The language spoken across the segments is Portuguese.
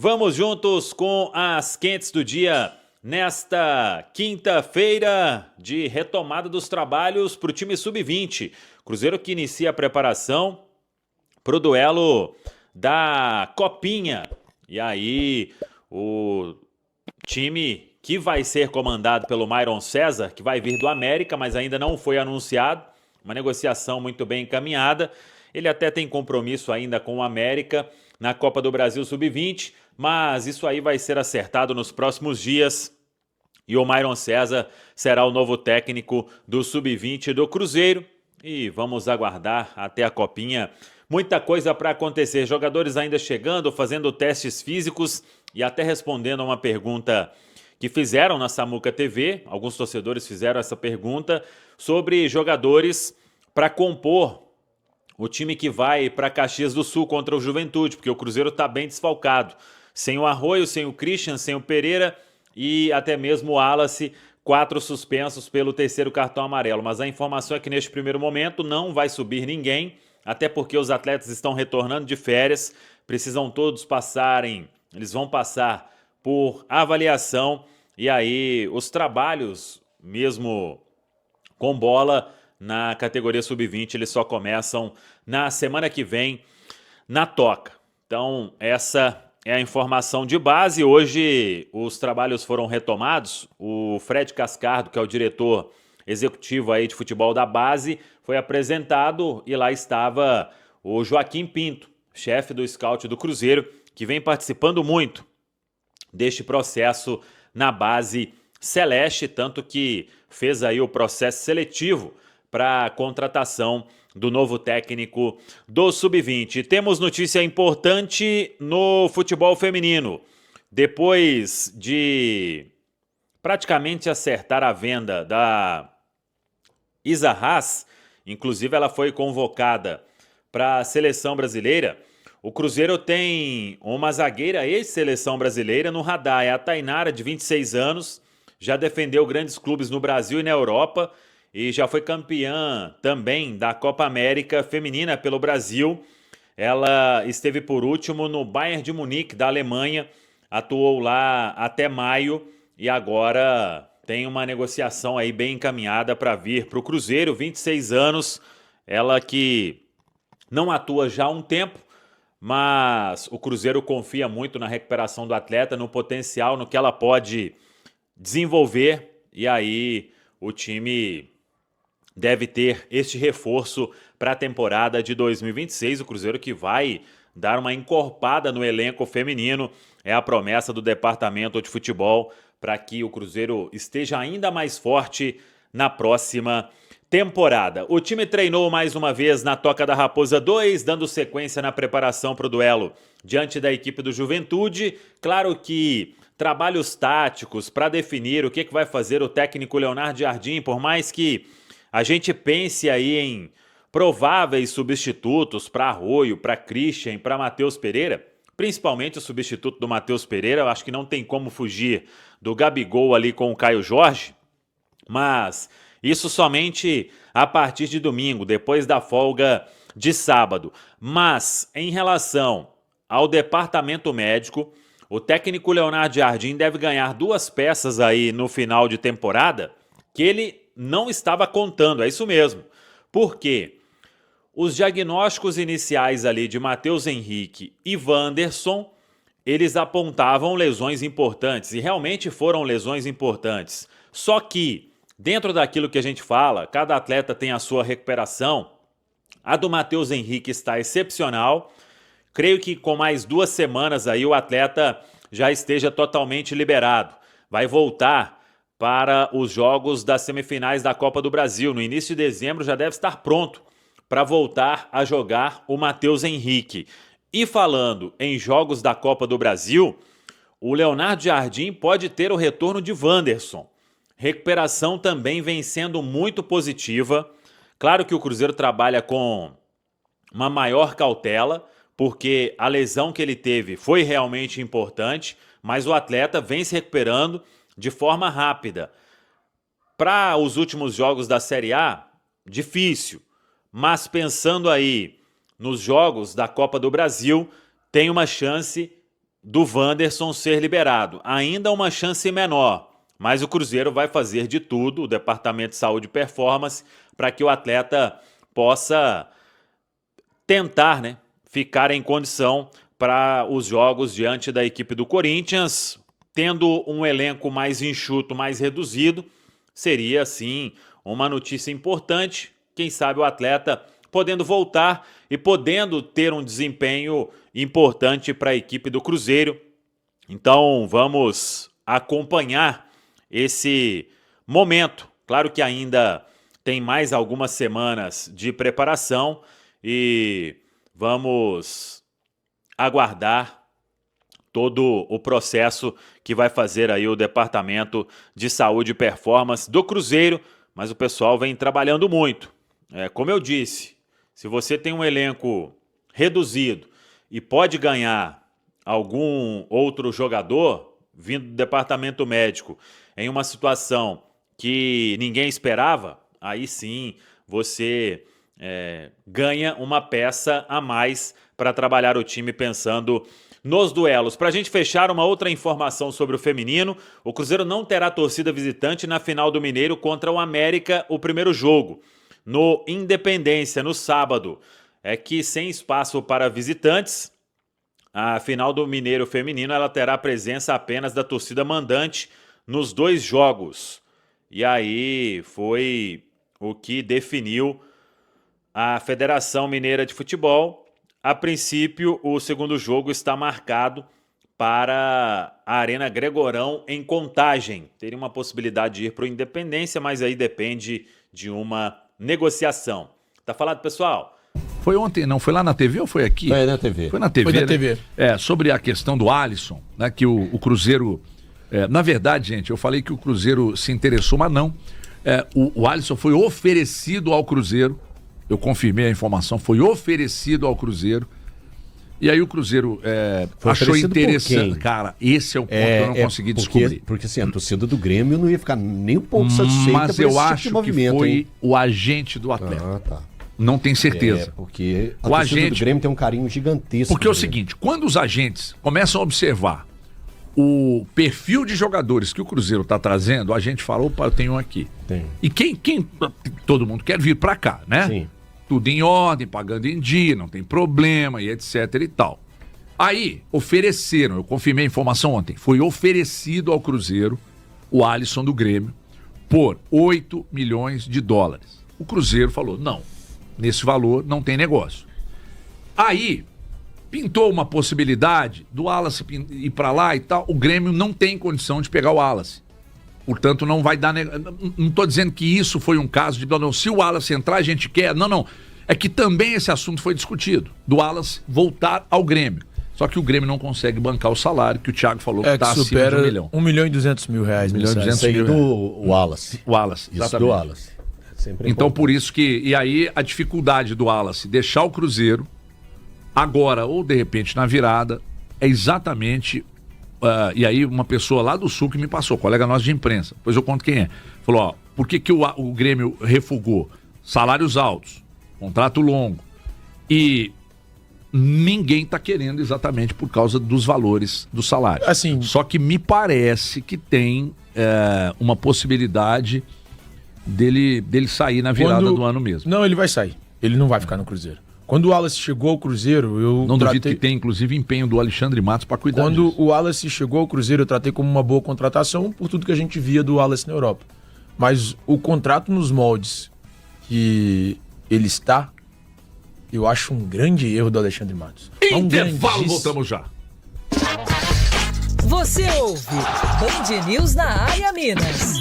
Vamos juntos com as quentes do dia nesta quinta-feira de retomada dos trabalhos para o time sub-20. Cruzeiro que inicia a preparação para o duelo da Copinha. E aí o time que vai ser comandado pelo Myron César, que vai vir do América, mas ainda não foi anunciado. Uma negociação muito bem encaminhada. Ele até tem compromisso ainda com o América na Copa do Brasil Sub-20, mas isso aí vai ser acertado nos próximos dias. E o Myron César será o novo técnico do Sub-20 do Cruzeiro. E vamos aguardar até a Copinha. Muita coisa para acontecer. Jogadores ainda chegando, fazendo testes físicos e até respondendo a uma pergunta que fizeram na Samuca TV. Alguns torcedores fizeram essa pergunta sobre jogadores para compor o time que vai para Caxias do Sul contra o Juventude, porque o Cruzeiro está bem desfalcado. Sem o Arroio, sem o Christian, sem o Pereira e até mesmo o Wallace, 4 suspensos pelo terceiro cartão amarelo. Mas a informação é que neste primeiro momento não vai subir ninguém, até porque os atletas estão retornando de férias, precisam todos passarem, eles vão passar por avaliação e aí os trabalhos, mesmo com bola, na categoria sub-20, eles só começam na semana que vem na Toca. Então, essa é a informação de base. Hoje, os trabalhos foram retomados. O Fred Cascardo, que é o diretor executivo aí de futebol da base, foi apresentado e lá estava o Joaquim Pinto, chefe do scout do Cruzeiro, que vem participando muito deste processo na base celeste, tanto que fez aí o processo seletivo para a contratação do novo técnico do Sub-20. Temos notícia importante no futebol feminino. Depois de praticamente acertar a venda da Isa Haas, inclusive ela foi convocada para a seleção brasileira, o Cruzeiro tem uma zagueira ex-seleção brasileira no radar, é a Tainara, de 26 anos, já defendeu grandes clubes no Brasil e na Europa, e já foi campeã também da Copa América Feminina pelo Brasil. Ela esteve por último no Bayern de Munique, da Alemanha, atuou lá até maio e agora tem uma negociação aí bem encaminhada para vir para o Cruzeiro, 26 anos, ela que não atua já há um tempo, mas o Cruzeiro confia muito na recuperação do atleta, no potencial, no que ela pode desenvolver, e aí o time deve ter este reforço para a temporada de 2026. O Cruzeiro que vai dar uma encorpada no elenco feminino. É a promessa do departamento de futebol para que o Cruzeiro esteja ainda mais forte na próxima temporada. O time treinou mais uma vez na Toca da Raposa 2, dando sequência na preparação para o duelo diante da equipe do Juventude. Claro que trabalhos táticos para definir o que vai fazer o técnico Leonardo Jardim, por mais que a gente pense aí em prováveis substitutos para Arroio, para Christian, para Matheus Pereira, principalmente o substituto do Matheus Pereira. Eu acho que não tem como fugir do Gabigol ali com o Caio Jorge, mas isso somente a partir de domingo, depois da folga de sábado. Mas em relação ao departamento médico, o técnico Leonardo Jardim deve ganhar 2 peças aí no final de temporada que ele não estava contando, é isso mesmo. Por quê? Os diagnósticos iniciais ali de Matheus Henrique e Wanderson, eles apontavam lesões importantes, e realmente foram lesões importantes. Só que, dentro daquilo que a gente fala, cada atleta tem a sua recuperação. A do Matheus Henrique está excepcional. Creio que com mais 2 semanas aí o atleta já esteja totalmente liberado. Vai voltar para os jogos das semifinais da Copa do Brasil. No início de dezembro já deve estar pronto para voltar a jogar o Matheus Henrique. E falando em jogos da Copa do Brasil, o Leonardo Jardim pode ter o retorno de Wanderson. Recuperação também vem sendo muito positiva. Claro que o Cruzeiro trabalha com uma maior cautela, porque a lesão que ele teve foi realmente importante, mas o atleta vem se recuperando de forma rápida. Para os últimos jogos da Série A, difícil, mas pensando aí nos jogos da Copa do Brasil, tem uma chance do Wanderson ser liberado. Ainda uma chance menor, mas o Cruzeiro vai fazer de tudo, o Departamento de Saúde e Performance, para que o atleta possa tentar, né, ficar em condição para os jogos diante da equipe do Corinthians. Tendo um elenco mais enxuto, mais reduzido, seria, sim, uma notícia importante. Quem sabe o atleta podendo voltar e podendo ter um desempenho importante para a equipe do Cruzeiro. Então, vamos acompanhar esse momento. Claro que ainda tem mais algumas semanas de preparação e vamos aguardar todo o processo que vai fazer aí o Departamento de Saúde e Performance do Cruzeiro, mas o pessoal vem trabalhando muito. Como eu disse, se você tem um elenco reduzido e pode ganhar algum outro jogador vindo do departamento médico em uma situação que ninguém esperava, aí sim você ganha uma peça a mais para trabalhar o time pensando nos duelos. Para a gente fechar, uma outra informação sobre o feminino: o Cruzeiro não terá torcida visitante na final do Mineiro contra o América, o primeiro jogo, no Independência, no sábado. É que sem espaço para visitantes, a final do Mineiro feminino ela terá a presença apenas da torcida mandante nos 2 jogos. E aí foi o que definiu a Federação Mineira de Futebol. A princípio, o segundo jogo está marcado para a Arena Gregorão, em Contagem. Teria uma possibilidade de ir para o Independência, mas aí depende de uma negociação. Tá falado, pessoal? Foi ontem, não? Foi lá na TV ou foi aqui? Foi na TV. Foi na TV, Foi na né? TV. Sobre a questão do Alisson, né? Que o Cruzeiro... na verdade, gente, eu falei que o Cruzeiro se interessou, mas não. O Alisson foi oferecido ao Cruzeiro. Eu confirmei a informação, foi oferecido ao Cruzeiro. E aí o Cruzeiro achou interessante. Cara, esse é o ponto que eu não consegui descobrir. Porque assim, a torcida do Grêmio não ia ficar nem um pouco satisfeita mas eu acho que foi o agente do atleta. Ah, tá. Não tenho certeza. Porque a o torcida agente do Grêmio tem um carinho gigantesco. Porque é o seguinte, quando os agentes começam a observar o perfil de jogadores que o Cruzeiro está trazendo, a gente fala, opa, eu tenho um aqui. Tem. E quem todo mundo quer vir para cá, né? Sim. Tudo em ordem, pagando em dia, não tem problema e etc e tal. Aí, ofereceram, eu confirmei a informação ontem, foi oferecido ao Cruzeiro o Alisson do Grêmio por 8 milhões de dólares. O Cruzeiro falou, não, nesse valor não tem negócio. Aí, pintou uma possibilidade do Wallace ir para lá e tal, o Grêmio não tem condição de pegar o Wallace. Portanto, não vai dar... Não estou dizendo que isso foi um caso de... Não, se o Wallace entrar, a gente quer... Não. É que também esse assunto foi discutido. Do Wallace voltar ao Grêmio. Só que o Grêmio não consegue bancar o salário, que o Thiago falou que está acima de 1 milhão. 1 milhão e 200 mil reais. 1 milhão e 200 mil do Wallace. Wallace, Isso exatamente. do Wallace. Então, por isso que... E aí, a dificuldade do Wallace deixar o Cruzeiro agora, ou de repente na virada, é exatamente... e aí uma pessoa lá do Sul que me passou, colega nosso de imprensa, depois eu conto quem é, falou, ó, por que o Grêmio refugou? Salários altos, contrato longo, e ninguém tá querendo exatamente por causa dos valores do salário. Assim, só que me parece que tem uma possibilidade dele sair na virada do ano mesmo. Não, ele vai sair, ele não vai ficar no Cruzeiro. Quando o Wallace chegou ao Cruzeiro, eu não duvido que tem, inclusive, empenho do Alexandre Matos para cuidar Quando disso. o Wallace chegou ao Cruzeiro, eu tratei como uma boa contratação por tudo que a gente via do Wallace na Europa. Mas o contrato nos moldes que ele está, eu acho um grande erro do Alexandre Matos. Intervalo, voltamos já. Você ouve Band News na área Minas.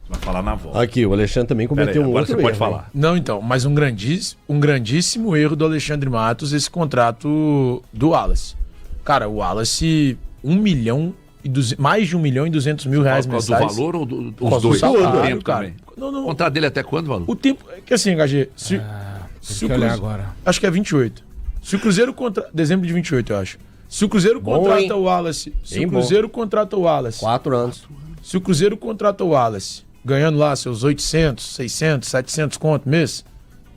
Vai falar na volta. Aqui, o Alexandre também cometeu um outro erro. Agora você pode erro, falar. Não, então, mas um grandíssimo erro do Alexandre Matos esse contrato do Wallace. Cara, o Wallace, mais de 1 milhão e 200 mil reais mensais. Do valor ou dos Dos dois? salário, cara. Não. O contrato dele é até quando, valor? O tempo, que assim, HG, se o Cruzeiro, agora. Acho que é 28. Se o Cruzeiro dezembro de 28, eu acho. Se o Cruzeiro contrata o Wallace, 4 anos. Se o Cruzeiro contrata o Wallace, ganhando lá seus 800, 600, 700 conto mês,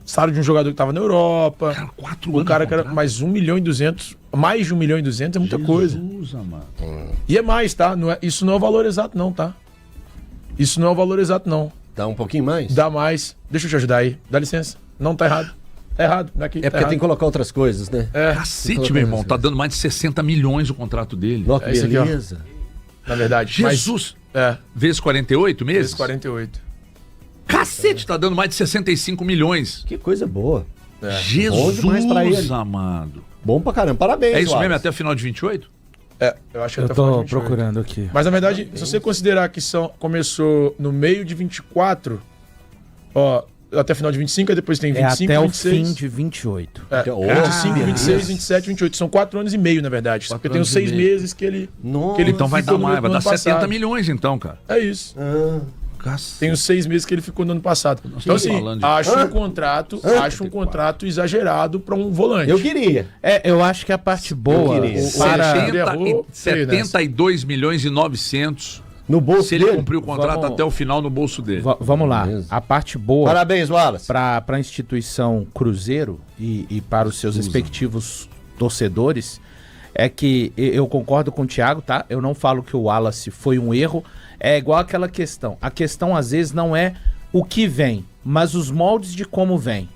salário de um jogador que tava na Europa. Cara, 4 O anos cara de que era contrato? mais 1 milhão e 200. Mais de 1 milhão e 200 é muita coisa. Mano. E é mais, tá? Isso não é o valor exato, não, tá? Isso não é o valor exato, não. Dá um pouquinho mais? Dá mais. Deixa eu te ajudar aí. Dá licença. Não tá errado. Tá errado. Aqui, É tá porque errado. tem que colocar outras coisas, né? Cacete, meu irmão. Tá dando mais de 60 milhões o contrato dele. Nossa, que É isso aqui, ó. beleza. Na verdade. Jesus! Mas, Vezes 48 meses? vezes 48. Cacete, tá dando mais de 65 milhões. Que coisa boa. É. Bom Jesus demais pra ele. amado. Bom pra caramba. Parabéns, É isso Wallace. mesmo, até o final de 28? Eu acho que Eu até o final tô de 28. procurando aqui. Mas na verdade, se você considerar que começou no meio de 24, ó, até final de 25, aí depois tem 25, até 26. o fim de 28. É, Oh, 25, beleza. 26, 27, 28. São 4 anos e meio, na verdade. Porque tem os 6 meses que ele. Nossa. Que ele Então vai ficou dar no mais, vai ano dar 70 passado. milhões então, cara. É isso. Cacete. Tem os 6 meses que ele ficou no ano passado. Então, estamos assim, falando de- acho um contrato exagerado para um volante. Eu queria. Eu acho que a parte boa queria. para... Ele errou feio nessa. 72 milhões e 900 No bolso se ele dele. cumprir o contrato Vamos- até o final no bolso dele. Vamos lá. Beleza. A parte boa Parabéns, Wallace. para a instituição Cruzeiro e para os seus respectivos torcedores é que eu concordo com o Thiago, tá? Eu não falo que o Wallace foi um erro. É igual aquela questão. A questão, às vezes, não é o que vem, mas os moldes de como vem.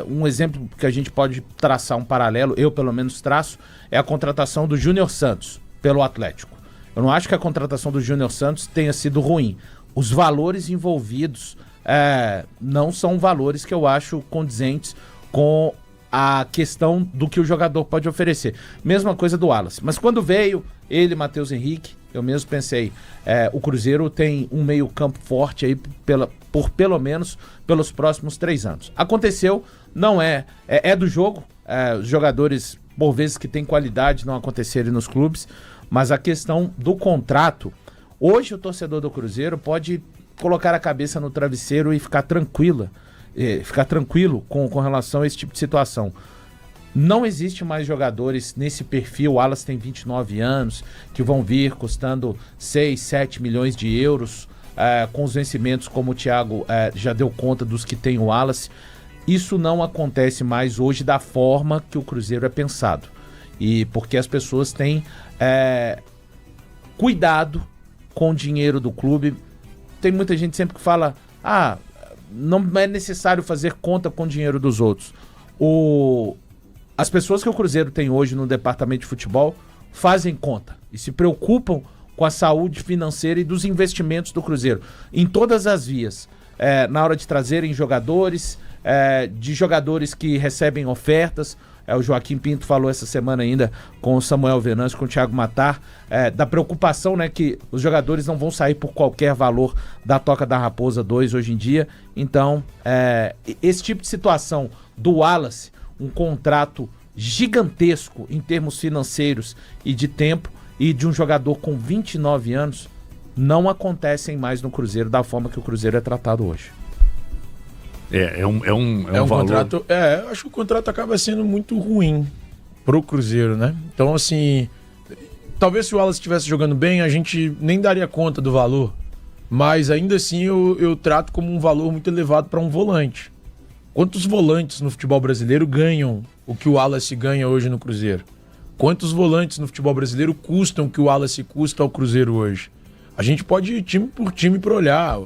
Um exemplo que a gente pode traçar um paralelo, eu pelo menos traço, é a contratação do Júnior Santos pelo Atlético. Eu não acho que a contratação do Júnior Santos tenha sido ruim. Os valores envolvidos não são valores que eu acho condizentes com a questão do que o jogador pode oferecer. Mesma coisa do Wallace. Mas quando veio ele, Matheus Henrique, eu mesmo pensei, o Cruzeiro tem um meio campo forte aí por pelo menos pelos próximos 3 anos. Aconteceu, não é do jogo, os jogadores, por vezes que têm qualidade, não acontecerem nos clubes, mas a questão do contrato, hoje o torcedor do Cruzeiro pode colocar a cabeça no travesseiro e ficar tranquilo com relação a esse tipo de situação. Não existe mais jogadores nesse perfil, o Wallace tem 29 anos, que vão vir custando 6, 7 milhões de euros, com os vencimentos, como o Thiago já deu conta dos que tem o Wallace. Isso não acontece mais hoje da forma que o Cruzeiro é pensado. E porque as pessoas têm cuidado com o dinheiro do clube. Tem muita gente sempre que fala, não é necessário fazer conta com o dinheiro dos outros. As pessoas que o Cruzeiro tem hoje no departamento de futebol fazem conta e se preocupam com a saúde financeira e dos investimentos do Cruzeiro em todas as vias, na hora de trazerem jogadores, de jogadores que recebem ofertas. O Joaquim Pinto falou essa semana ainda com o Samuel Venâncio, com o Thiago Matar, da preocupação, né, que os jogadores não vão sair por qualquer valor da Toca da Raposa 2 hoje em dia. Então, esse tipo de situação do Wallace, um contrato gigantesco em termos financeiros e de tempo, e de um jogador com 29 anos, não acontecem mais no Cruzeiro da forma que o Cruzeiro é tratado hoje. É um valor... contrato. Eu acho que o contrato acaba sendo muito ruim pro Cruzeiro, né? Então, assim, talvez se o Wallace estivesse jogando bem, a gente nem daria conta do valor. Mas ainda assim eu trato como um valor muito elevado para um volante. Quantos volantes no futebol brasileiro ganham o que o Wallace ganha hoje no Cruzeiro? Quantos volantes no futebol brasileiro custam o que o Wallace custa ao Cruzeiro hoje? A gente pode ir time por time para olhar.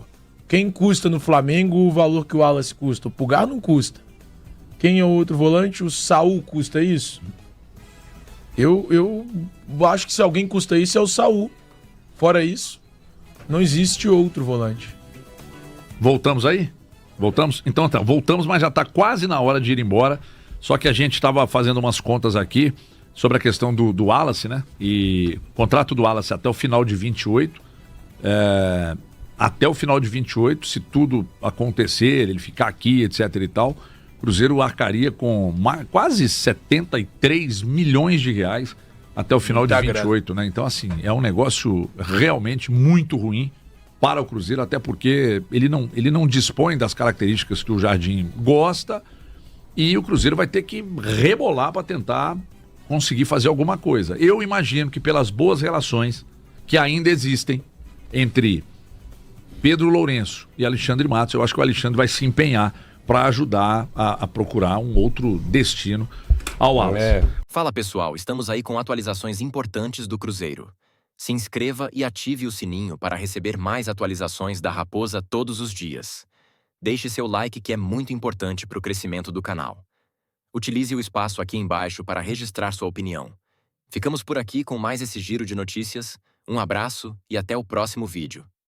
Quem custa no Flamengo o valor que o Wallace custa? O Pulgar não custa. Quem é o outro volante? O Saul custa isso? Eu acho que se alguém custa isso é o Saul. Fora isso, não existe outro volante. Voltamos aí? Voltamos? Então tá, voltamos, mas já tá quase na hora de ir embora. Só que a gente estava fazendo umas contas aqui sobre a questão do Wallace, né? E o contrato do Wallace até o final de 28. Até o final de 28, se tudo acontecer, ele ficar aqui, etc e tal, o Cruzeiro arcaria com quase 73 milhões de reais até o final de 28, né? Então, assim, é um negócio realmente muito ruim para o Cruzeiro, até porque ele não dispõe das características que o Jardim gosta e o Cruzeiro vai ter que rebolar para tentar conseguir fazer alguma coisa. Eu imagino que pelas boas relações que ainda existem entre Pedro Lourenço e Alexandre Matos, eu acho que o Alexandre vai se empenhar para ajudar a procurar um outro destino ao Wallace. Fala pessoal, estamos aí com atualizações importantes do Cruzeiro. Se inscreva e ative o sininho para receber mais atualizações da Raposa todos os dias. Deixe seu like que é muito importante para o crescimento do canal. Utilize o espaço aqui embaixo para registrar sua opinião. Ficamos por aqui com mais esse giro de notícias. Um abraço e até o próximo vídeo.